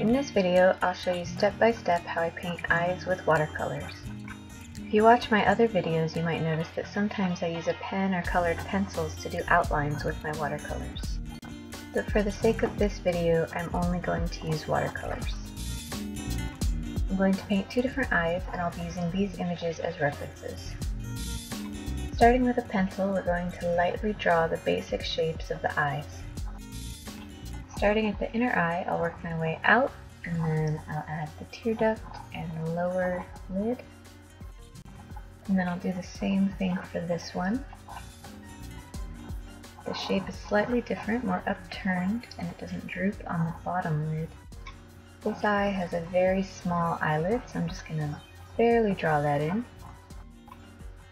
In this video, I'll show you step by step how I paint eyes with watercolors. If you watch my other videos, you might notice that sometimes I use a pen or colored pencils to do outlines with my watercolors. But for the sake of this video, I'm only going to use watercolors. I'm going to paint two different eyes, and I'll be using these images as references. Starting with a pencil, we're going to lightly draw the basic shapes of the eyes. Starting at the inner eye, I'll work my way out, and then I'll add the tear duct and the lower lid. And then I'll do the same thing for this one. The shape is slightly different, more upturned, and it doesn't droop on the bottom lid. This eye has a very small eyelid, so I'm just going to barely draw that in.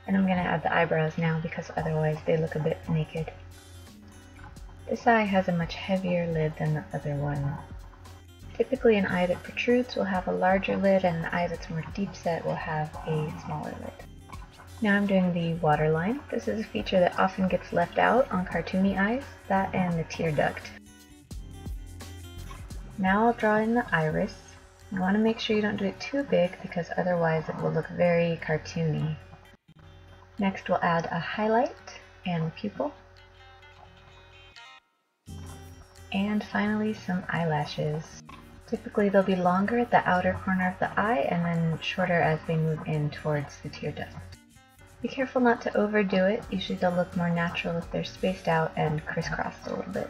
And I'm going to add the eyebrows now because otherwise they look a bit naked. This eye has a much heavier lid than the other one. Typically an eye that protrudes will have a larger lid, and an eye that's more deep set will have a smaller lid. Now I'm doing the waterline. This is a feature that often gets left out on cartoony eyes, that and the tear duct. Now I'll draw in the iris. You want to make sure you don't do it too big because otherwise it will look very cartoony. Next we'll add a highlight and the pupil. And finally some eyelashes. Typically they'll be longer at the outer corner of the eye and then shorter as they move in towards the tear duct. Be careful not to overdo it, usually they'll look more natural if they're spaced out and crisscrossed a little bit.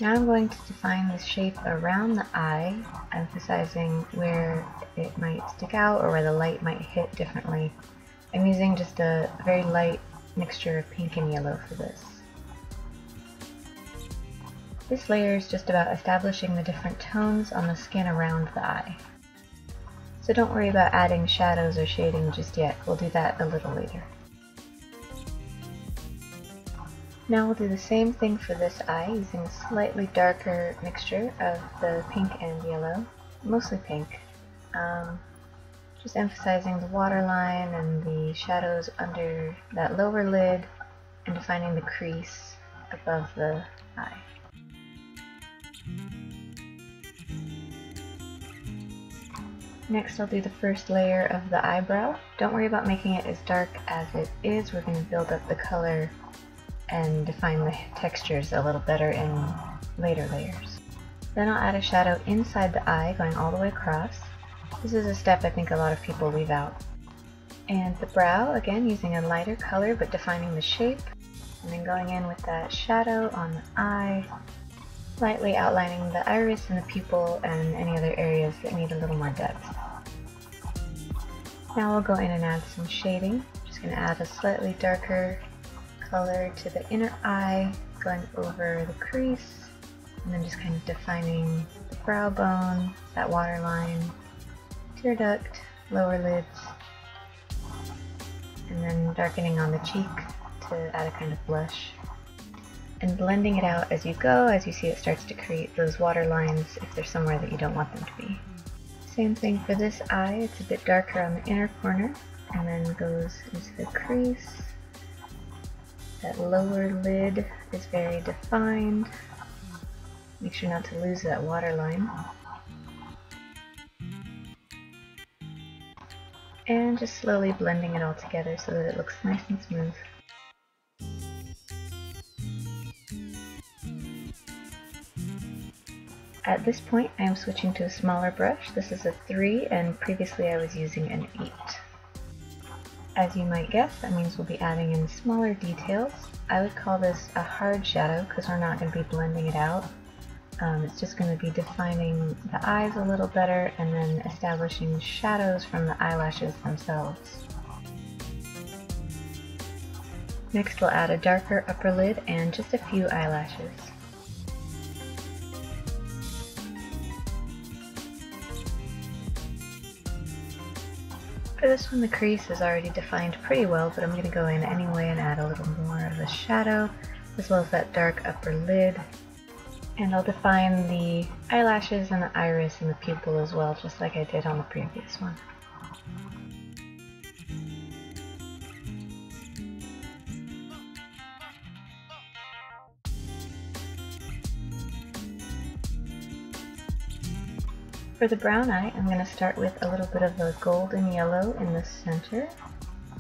Now I'm going to define the shape around the eye, emphasizing where it might stick out or where the light might hit differently. I'm using just a very light mixture of pink and yellow for this. This layer is just about establishing the different tones on the skin around the eye. So don't worry about adding shadows or shading just yet, we'll do that a little later. Now we'll do the same thing for this eye using a slightly darker mixture of the pink and yellow, mostly pink. Just emphasizing the waterline and the shadows under that lower lid and defining the crease above the eye. Next I'll do the first layer of the eyebrow. Don't worry about making it as dark as it is, we're going to build up the color and define the textures a little better in later layers. Then I'll add a shadow inside the eye going all the way across. This is a step I think a lot of people leave out. And the brow, again using a lighter color but defining the shape, and then going in with that shadow on the eye, lightly outlining the iris and the pupil and any other areas that need a little more depth. Now we'll go in and add some shading. Just going to add a slightly darker color to the inner eye, going over the crease, and then just kind of defining the brow bone, that waterline, tear duct, lower lids, and then darkening on the cheek to add a kind of blush. And blending it out as you go, as you see it starts to create those water lines if there's somewhere that you don't want them to be. Same thing for this eye, it's a bit darker on the inner corner, and then goes into the crease. That lower lid is very defined. Make sure not to lose that waterline. And just slowly blending it all together so that it looks nice and smooth. At this point I am switching to a smaller brush. This is a 3 and previously I was using an 8. As you might guess, that means we'll be adding in smaller details. I would call this a hard shadow because we're not going to be blending it out. It's just going to be defining the eyes a little better and then establishing shadows from the eyelashes themselves. Next we'll add a darker upper lid and just a few eyelashes. For this one the crease is already defined pretty well, but I'm going to go in anyway and add a little more of a shadow, as well as that dark upper lid. And I'll define the eyelashes and the iris and the pupil as well, just like I did on the previous one. For the brown eye, I'm going to start with a little bit of a golden yellow in the center,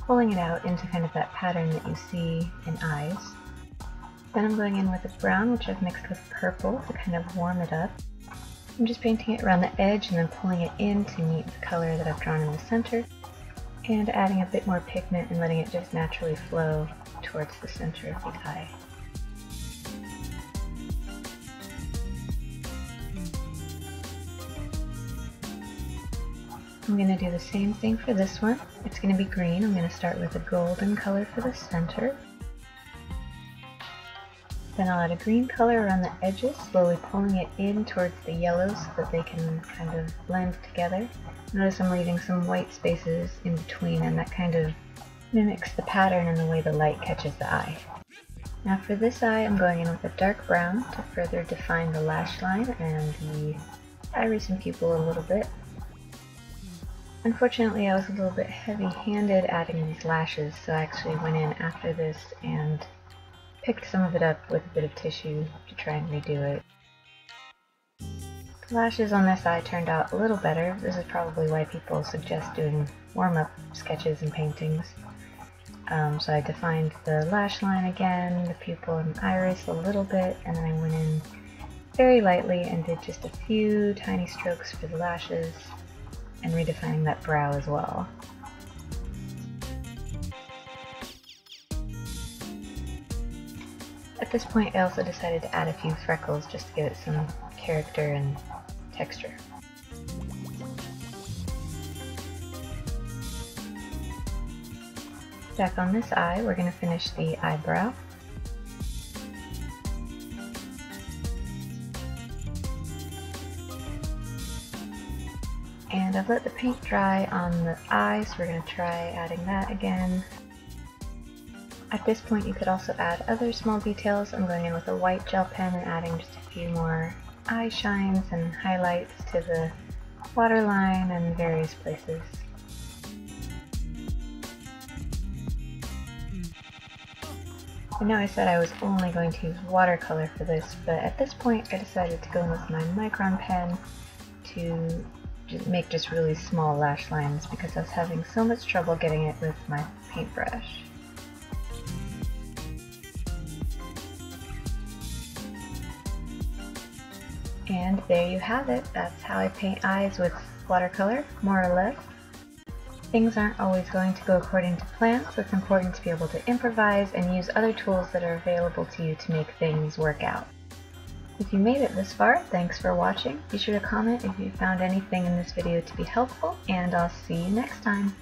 pulling it out into kind of that pattern that you see in eyes. Then I'm going in with a brown, which I've mixed with purple to kind of warm it up. I'm just painting it around the edge and then pulling it in to meet the color that I've drawn in the center, and adding a bit more pigment and letting it just naturally flow towards the center of the eye. I'm going to do the same thing for this one. It's going to be green. I'm going to start with a golden color for the center. Then I'll add a green color around the edges, slowly pulling it in towards the yellows so that they can kind of blend together. Notice I'm leaving some white spaces in between, and that kind of mimics the pattern and the way the light catches the eye. Now for this eye, I'm going in with a dark brown to further define the lash line and the iris and pupil a little bit. Unfortunately, I was a little bit heavy-handed adding these lashes, so I actually went in after this and picked some of it up with a bit of tissue to try and redo it. The lashes on this eye turned out a little better. This is probably why people suggest doing warm-up sketches and paintings. So I defined the lash line again, the pupil and iris a little bit, and then I went in very lightly and did just a few tiny strokes for the lashes and redefining that brow as well. At this point, I also decided to add a few freckles just to give it some character and texture. Back on this eye, we're going to finish the eyebrow. And I've let the paint dry on the eye, so we're going to try adding that again. At this point you could also add other small details. I'm going in with a white gel pen and adding just a few more eye shines and highlights to the waterline and various places. I know I said I was only going to use watercolor for this, but at this point I decided to go in with my micron pen to make just really small lash lines because I was having so much trouble getting it with my paintbrush. And there you have it. That's how I paint eyes with watercolor, more or less. Things aren't always going to go according to plan, so it's important to be able to improvise and use other tools that are available to you to make things work out. If you made it this far, thanks for watching. Be sure to comment if you found anything in this video to be helpful, and I'll see you next time.